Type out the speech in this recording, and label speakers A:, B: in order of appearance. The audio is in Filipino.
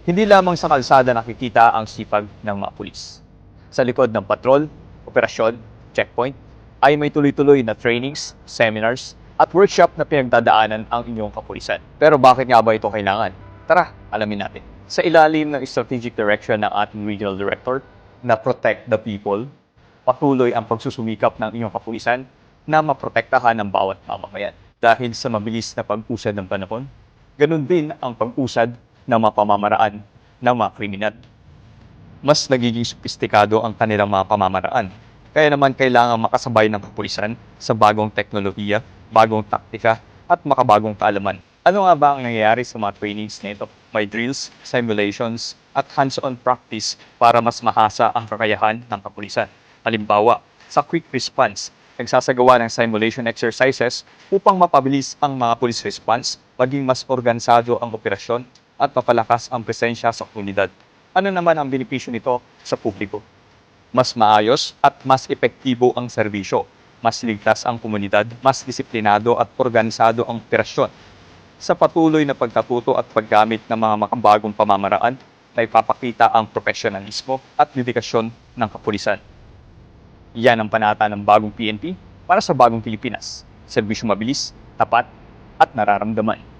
A: Hindi lamang sa kalsada nakikita ang sipag ng mga pulis. Sa likod ng patrol, operasyon, checkpoint, ay may tuloy-tuloy na trainings, seminars, at workshop na pinagdadaanan ang inyong kapulisan. Pero bakit nga ba ito kailangan? Tara, alamin natin. Sa ilalim ng strategic direction ng ating regional director na protect the people, patuloy ang pagsusumikap ng inyong kapulisan na maprotektahan ang bawat mamamayan. Dahil sa mabilis na pag-usad ng panahon, ganun din ang pag-usad ng mga pamamaraan ng mga kriminal. Mas nagiging sopistikado ang kanilang mga pamamaraan. Kaya naman kailangan makasabay ng kapulisan sa bagong teknolohiya, bagong taktika, at makabagong kaalaman. Ano nga ba ang nangyayari sa mga trainings nito? May drills, simulations, at hands-on practice para mas mahasa ang kakayahan ng kapulisan. Halimbawa, sa quick response, nagsasagawa ng simulation exercises upang mapabilis ang mga police response, maging mas organisado ang operasyon, at mapalakas ang presensya sa komunidad. Ano naman ang benepisyo nito sa publiko? Mas maayos at mas epektibo ang serbisyo, mas ligtas ang komunidad, mas disiplinado at organisado ang operasyon. Sa patuloy na pagkatuto at paggamit ng mga makabagong pamamaraan, na ipapakita ang profesionalismo at dedikasyon ng kapulisan. Yan ang panata ng bagong PNP para sa bagong Pilipinas. Serbisyo mabilis, tapat, at nararamdaman.